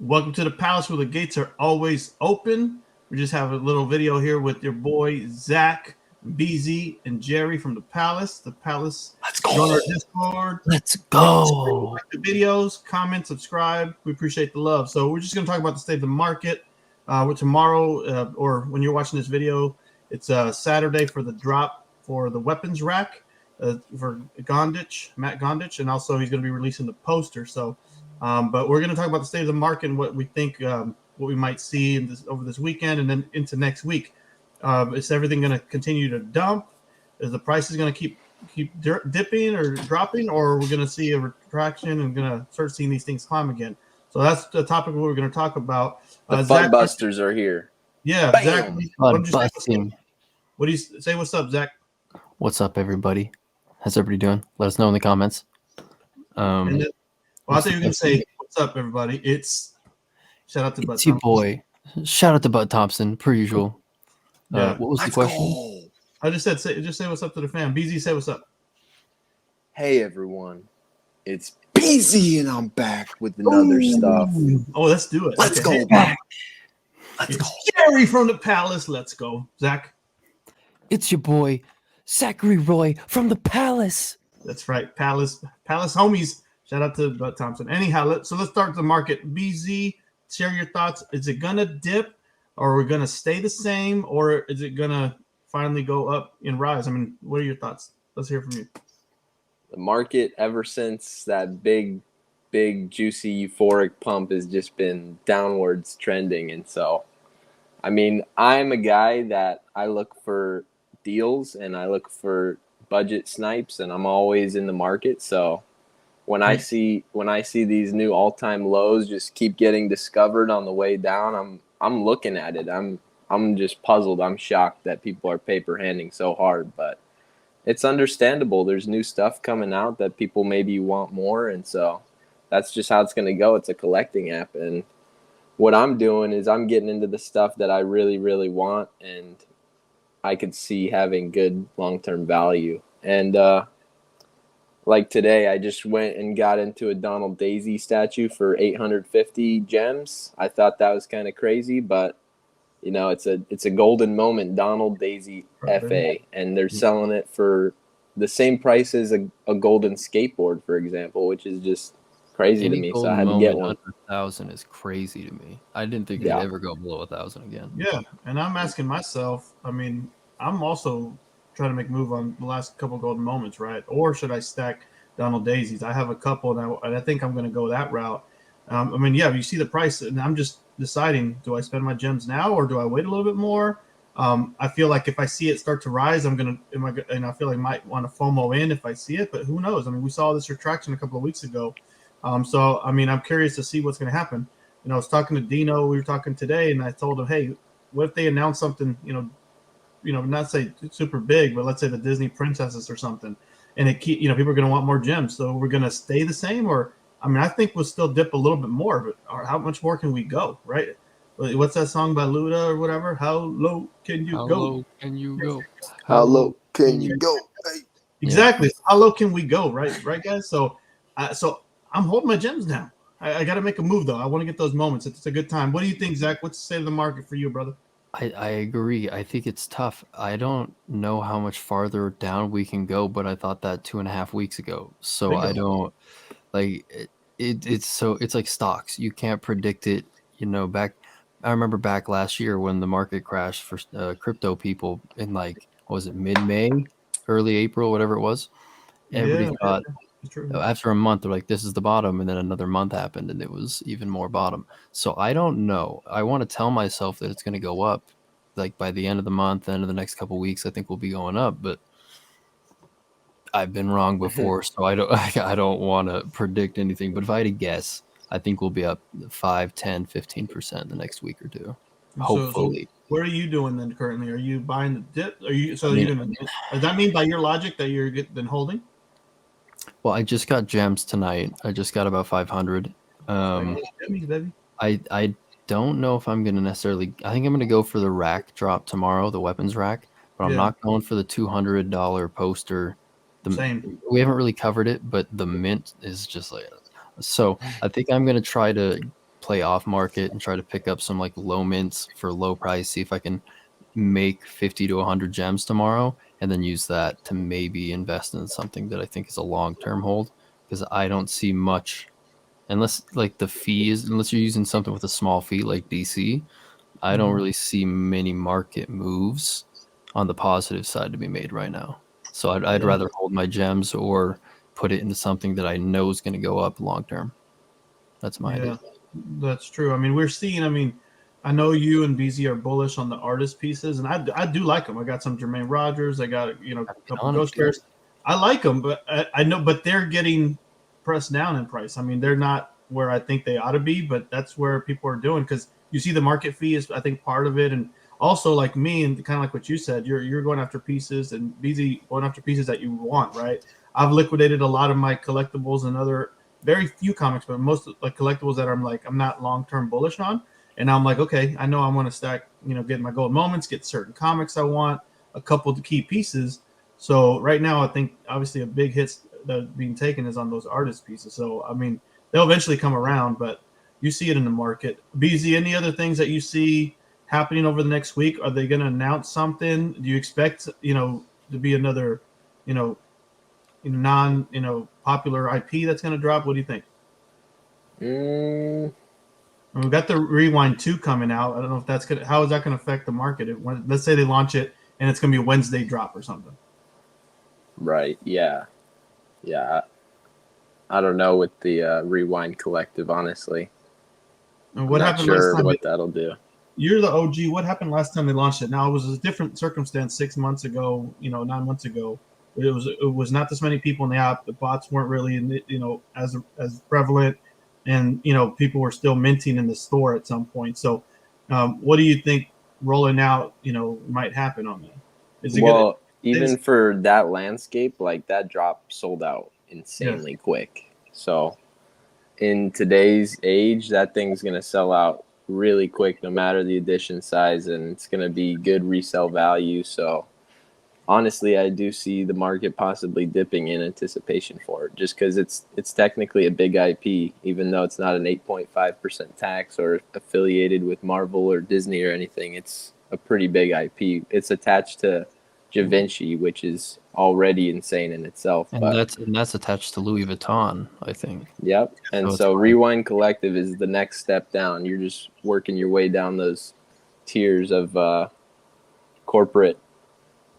Welcome to the palace where the gates are always open. We just have a little video here with your boy Zach, BZ, and Jerry from the palace. The palace. Let's go. Join our Discord. Let's go. Like the videos, comment, subscribe. We appreciate the love. So we're just going to talk about the state of the market. Tomorrow, or when you're watching this video, it's Saturday for the drop for the weapons rack for Matt Gondich, and also he's going to be releasing the poster. So. But we're going to talk about the state of the market and what we think, what we might see over this weekend and then into next week. Is everything going to continue to dump? Is the prices going to keep dipping or dropping, or are we going to see a retraction and going to start seeing these things climb again? So that's the topic we're going to talk about. The Fud Busters are here. Yeah, Zach. What do you say? What's up, Zach? What's up, everybody? How's everybody doing? Let us know in the comments. Well, I thought you were going to say, what's up, everybody? Shout out to Bud Thompson. Boy. Shout out to Bud Thompson, per usual. Yeah. What was the question? I just said, say what's up to the fam. BZ, say what's up. Hey, everyone. It's BZ, and I'm back with another stuff. Oh, let's do it. Let's go back. Let's go. Jerry from the palace. Let's go. Zach. It's your boy, Zachary Roy from the palace. That's right. Palace homies. Shout out to Bud Thompson. Anyhow, let's start the market. BZ, share your thoughts. Is it going to dip, or are we going to stay the same, or is it going to finally go up and rise? I mean, what are your thoughts? Let's hear from you. The market, ever since that big, juicy, euphoric pump, has just been downwards trending. And so, I mean, I'm a guy that I look for deals and I look for budget snipes, and I'm always in the market. So when I see these new all-time lows just keep getting discovered on the way down, I'm looking at it. I'm just puzzled. I'm shocked that people are paper handing so hard, but it's understandable. There's new stuff coming out that people maybe want more, and so that's just how it's going to go. It's a collecting app, and what I'm doing is I'm getting into the stuff that I really, really want, and I could see having good long-term value. And like today, I just went and got into a Donald Daisy statue for 850 gems. I thought that was kind of crazy, but you know, it's a golden moment, Donald Daisy FA, and they're selling it for the same price as a golden skateboard, for example, which is just crazy to me. So I had to get one. 1,000 is crazy to me. I didn't think it'd ever go below 1,000 again. Yeah, and I'm asking myself. I mean, I'm also trying to make a move on the last couple golden moments, right? Or should I stack Donald Daisies? I have a couple, and I think I'm going to go that route. I mean, yeah, you see the price, and I'm just deciding: do I spend my gems now, or do I wait a little bit more? I feel like if I see it start to rise, and I feel like I might want to FOMO in if I see it, but who knows? I mean, we saw this retraction a couple of weeks ago, so I mean, I'm curious to see what's going to happen. You know, I was talking to Dino. We were talking today, and I told him, hey, what if they announce something? Not say super big, but let's say the Disney princesses or something, and people are going to want more gems. So we're going to stay the same, or I mean, I think we'll still dip a little bit more, but how much more can we go, right? What's that song by Luda or whatever? How low can you go? How low can you go? How low can you go? Exactly. Yeah. How low can we go, right, guys? So I'm holding my gems now. I got to make a move, though. I want to get those moments. It's a good time. What do you think, Zach? What's the state of the market for you, brother? I agree. I think it's tough. I don't know how much farther down we can go, but I thought that 2.5 weeks ago. So I don't like it. It's like stocks. You can't predict it. I remember back last year when the market crashed for crypto people in what was it, mid-May, early April, whatever it was. Everybody thought after a month they're like, this is the bottom, and then another month happened and it was even more bottom. So I don't know. I want to tell myself that it's going to go up, like by the end of the month, end of the next couple of weeks. I think we'll be going up, but I've been wrong before, so I don't want to predict anything. But if I had to guess, I think we'll be up 5, 10, 15% the next week or two. Hopefully. So what are you doing then currently? Are you buying the dip? Does that mean by your logic that you're then holding? Well, I just got gems tonight. I just got about 500. I don't know if I'm going to necessarily. I think I'm going to go for the rack drop tomorrow, the weapons rack. But I'm not going for the $200 poster. Same. We haven't really covered it, but the mint is just like. So I think I'm going to try to play off market and try to pick up some like low mints for low price, see if I can make 50 to 100 gems tomorrow, and then use that to maybe invest in something that I think is a long-term hold, because I don't see much unless like the fees, unless you're using something with a small fee like DC. I don't really see many market moves on the positive side to be made right now. So I'd rather hold my gems or put it into something that I know is going to go up long term. That's my idea. That's true. I mean, we're seeing. I mean, I know you and BZ are bullish on the artist pieces, and I do like them. I got some Jermaine Rogers. I got a couple Ghost Bears. I like them, but I know, but they're getting pressed down in price. I mean, they're not where I think they ought to be, but that's where people are doing, because you see the market fee is, I think, part of it, and also like me and kind of like what you said, you're going after pieces, and BZ going after pieces that you want, right? I've liquidated a lot of my collectibles and other very few comics, but most like collectibles that I'm not long-term bullish on. And I'm like, okay, I know I want to stack, get my gold moments, get certain comics I want, a couple of key pieces. So right now, I think obviously a big hit that being taken is on those artist pieces. So, I mean, they'll eventually come around, but you see it in the market. BZ, any other things that you see happening over the next week? Are they going to announce something? Do you expect, to be another, popular IP that's going to drop? What do you think? We've got the Rewind 2 coming out. I don't know if that's how is that going to affect the market? Let's say they launch it and it's going to be a Wednesday drop or something. Right. Yeah. I don't know with the Rewind Collective, honestly. And what happened last time? What that'll do. You're the OG. What happened last time they launched it? Now, it was a different circumstance 6 months ago, 9 months ago. It was not this many people in the app. The bots weren't really, as prevalent, and people were still minting in the store at some point. So, what do you think rolling out, might happen on that? Is it even for that landscape, like that drop sold out insanely quick. So, in today's age, that thing's gonna sell out really quick, no matter the edition size, and it's gonna be good resale value. So, honestly, I do see the market possibly dipping in anticipation for it, just because it's technically a big IP, even though it's not an 8.5% tax or affiliated with Marvel or Disney or anything. It's a pretty big IP. It's attached to Da Vinci, which is already insane in itself. And that's attached to Louis Vuitton, I think. Yep. And so Rewind Collective is the next step down. You're just working your way down those tiers of corporate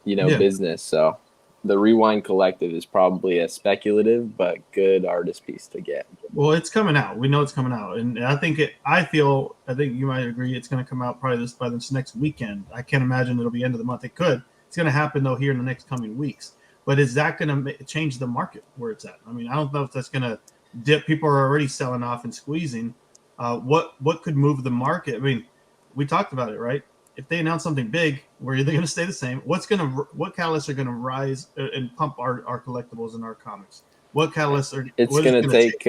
business. So the Rewind Collective is probably a speculative but good artist piece to get. Well, it's coming out. We know it's coming out, and I think I think you might agree it's going to come out probably by this next weekend. I can't imagine it'll be end of the month. It could. It's going to happen though here in the next coming weeks. But is that going to change the market where it's at? I mean, I don't know if that's going to dip. People are already selling off and squeezing. What could move the market? I mean, we talked about it, right? If they announce something big, where they're going to stay the same, what catalysts are going to rise and pump our collectibles and our comics? What catalysts are? It's going to take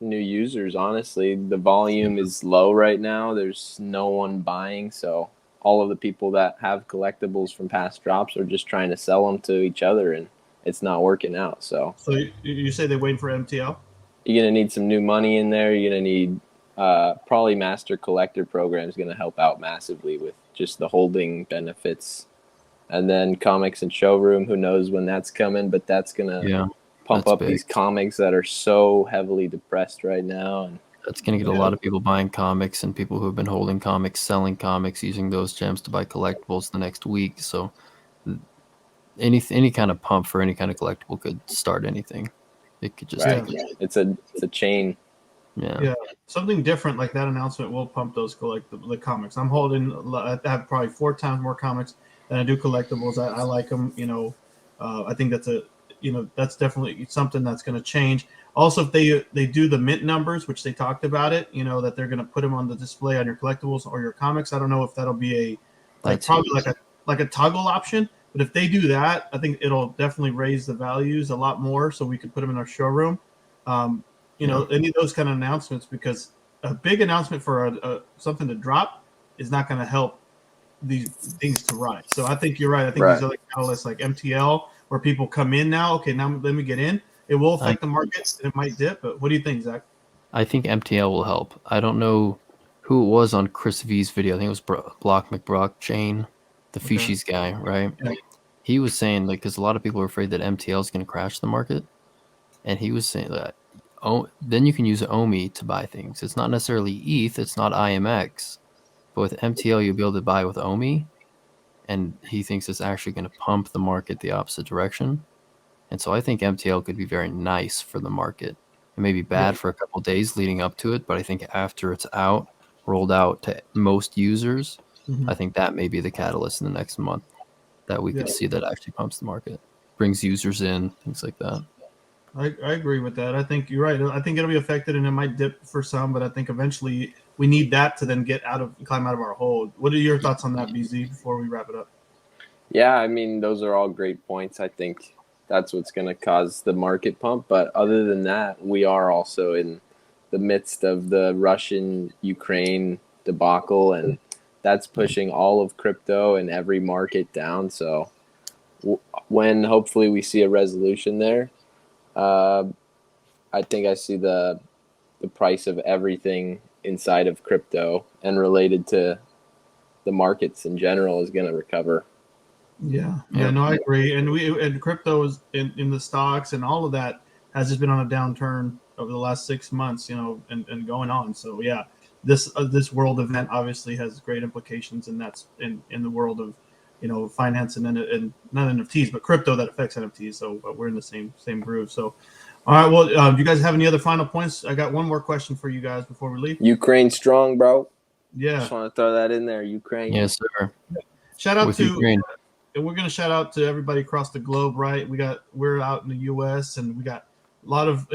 new users. Honestly, the volume is low right now. There's no one buying, so all of the people that have collectibles from past drops are just trying to sell them to each other, and it's not working out. So you say they're waiting for MTL? You're going to need some new money in there. You're going to need probably Master Collector program is going to help out massively with just the holding benefits. And then Comics and Showroom, who knows when that's coming, but that's going to pump up these comics that are so heavily depressed right now. And that's going to get a lot of people buying comics and people who have been holding comics, selling comics, using those gems to buy collectibles the next week. So any kind of pump for any kind of collectible could start anything. It could just it's a chain. Yeah, something different like that announcement will pump those the comics. I have probably 4 times more comics than I do collectibles. I like them. I think that's that's definitely something that's going to change. Also, if they do the mint numbers, which they talked about it, that they're going to put them on the display on your collectibles or your comics. I don't know if that'll be probably like a toggle option. But if they do that, I think it'll definitely raise the values a lot more, so we could put them in our showroom. Any of those kind of announcements, because a big announcement for something to drop is not going to help these things to rise. So I think you're right. I think these other catalysts like MTL, where people come in now, okay, now let me get in. It will affect the market and it might dip. But what do you think, Zach? I think MTL will help. I don't know who it was on Chris V's video. I think it was Block McBrockchain, the Okay. Fishies guy, right? Yeah. He was saying, like, because a lot of people are afraid that MTL is going to crash the market. And he was saying that, then you can use OMI to buy things. It's not necessarily ETH, it's not IMX. But with MTL, you'll be able to buy with OMI. And he thinks it's actually going to pump the market the opposite direction. And so I think MTL could be very nice for the market. It may be bad for a couple of days leading up to it, but I think after it's out, rolled out to most users, I think that may be the catalyst in the next month that we could see that actually pumps the market, brings users in, things like that. I agree with that. I think you're right. I think it'll be affected and it might dip for some, but I think eventually we need that to then climb out of our hole. What are your thoughts on that, BZ, before we wrap it up? Yeah, I mean, those are all great points. I think that's what's going to cause the market pump. But other than that, we are also in the midst of the Russian-Ukraine debacle, and that's pushing all of crypto and every market down. So when hopefully we see a resolution there, I think I see the price of everything inside of crypto and related to the markets in general is going to recover. Yeah, no, I agree. And crypto is in the stocks and all of that has just been on a downturn over the last 6 months, and going on. So yeah, this world event obviously has great implications, and that's in the world of finance and not NFTs but crypto that affects NFTs. So we're in the same groove. So all right, well, do you guys have any other final points? I got one more question for you guys before we leave. Ukraine strong, bro. Yeah, just want to throw that in there. Ukraine. Yes, sir. Shout out to Ukraine. And we're going to shout out to everybody across the globe, right? We're out in the U.S. and we got a lot of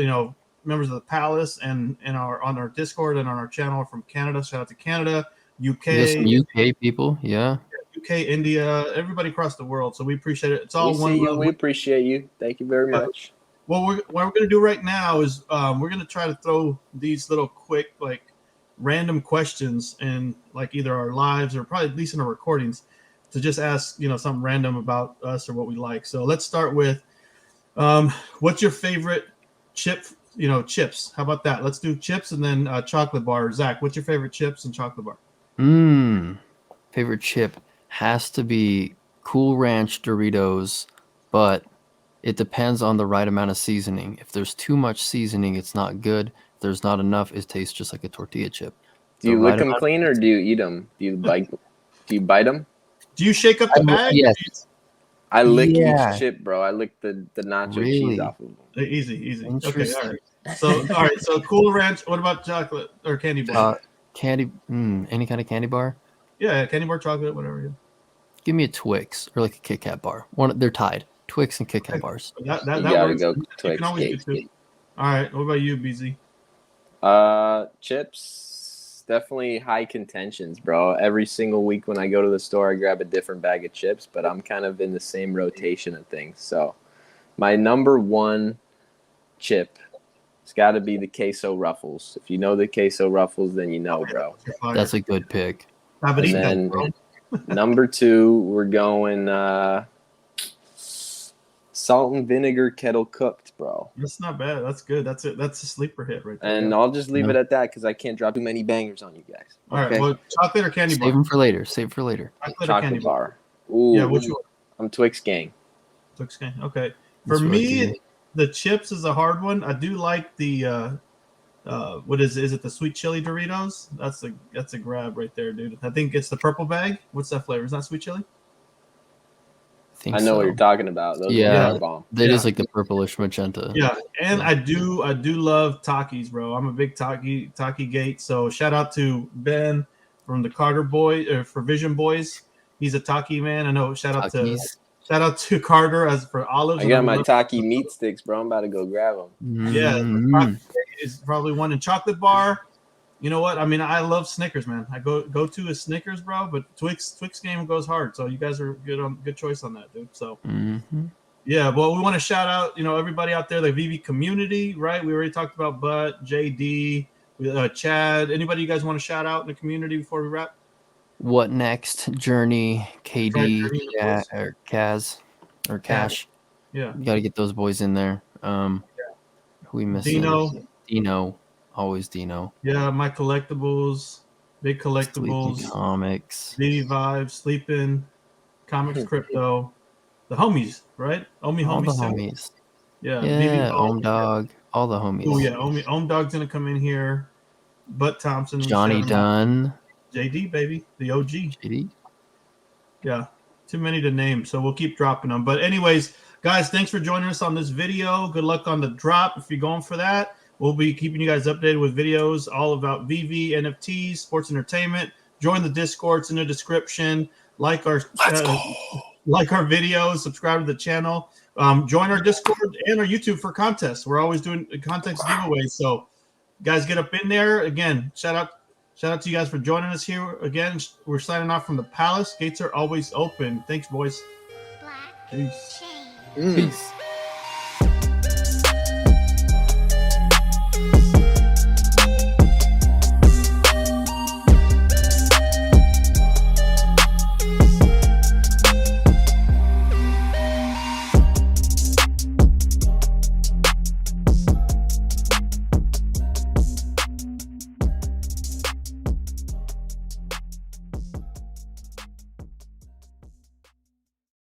members of the Palace and on our Discord and on our channel from Canada. Shout out to Canada, UK, some UK people, yeah. UK, India, everybody across the world. So we appreciate it. It's all we one. See you. We appreciate you. Thank you very much. Well, what we're going to do right now is we're going to try to throw these little quick random questions in either our lives or probably at least in our recordings, to just ask something random about us or what we like. So let's start with what's your favorite chips? How about that? Let's do chips and then chocolate bar. Zach, what's your favorite chips and chocolate bar? Favorite chip has to be Cool Ranch Doritos, but it depends on the right amount of seasoning. If there's too much seasoning, it's not good. If there's not enough, it tastes just like a tortilla chip. Do you lick them clean or do you eat them? Do you bite them? Do you shake up the bag? Yes. I lick each chip, bro. I lick the nacho cheese off of them. Easy. Okay, all right. So Cool Ranch. What about chocolate or candy bar? Any kind of candy bar? Yeah, candy bar, chocolate, whatever. Yeah. Give me a Twix or a Kit Kat bar. They're tied. Twix and Kit Kat bars. That you gotta works. go You Twix. can always do two. All right. What about you, BZ? Chips, definitely high contentions, bro. Every single week when I go to the store, I grab a different bag of chips, but I'm kind of in the same rotation of things. So my number one chip has got to be the queso ruffles. If you know the queso ruffles, then you know, bro. That's a good pick. And then number two, we're going salt and vinegar kettle cooked, bro. That's not bad. That's good. That's it. That's a sleeper hit right there. And I'll just leave it at that because I can't drop too many bangers on you guys. All right. Well, chocolate or candy bar? Save them for later. Chocolate bar. Ooh. Yeah, which one? I'm Twix gang. Twix gang. Okay. For me, the chips is a hard one. I do like the what is it? The sweet chili Doritos? That's a grab right there, dude. I think it's the purple bag. What's that flavor? Is that sweet chili? I know what you're talking about. Those are bomb. It is like the purplish magenta. Yeah, and I do love Takis, bro. I'm a big Taki gate. So shout out to Ben from the Carter Boy for Vision Boys. He's a Taki man. I know. Shout out to Carter as for olives. I got my Taki meat sticks, bro. I'm about to go grab them. Yeah, is probably one in chocolate bar. You know what? I mean, I love Snickers, man. I go to is Snickers, bro. But Twix game goes hard. So you guys are good choice on that, dude. So yeah. Well, we want to shout out, everybody out there, the VeVe community, right? We already talked about Butt, JD, Chad. Anybody you guys want to shout out in the community before we wrap? What next? Journey, KD, or Kaz, or Cash. Yeah. You got to get those boys in there. Who we missing? Dino. Always Dino. Yeah, my collectibles, big Sleeping collectibles, Comics. VeVe Vibe, Sleeping, Comics Crypto, the homies, right? Omi All the Homie Sim. homies. Yeah, VeVe. Yeah, Oh, Ohm Dog. All the homies. yeah, Omi Dog's gonna come in here. Butt Thompson and Johnny Shannon. Dunn. JD baby, the OG. JD. Yeah, too many to name, so we'll keep dropping them. But anyways, guys, thanks for joining us on this video. Good luck on the drop if you're going for that. We'll be keeping you guys updated with videos all about VeVe, NFTs, sports entertainment. Join the Discord, it's in the description. Like our videos, subscribe to the channel. Join our Discord and our YouTube for contests. We're always doing contest giveaways. So guys, get up in there. Again, shout out to you guys for joining us here. Again, we're signing off from the Palace. Gates are always open. Thanks, boys. Peace. Peace.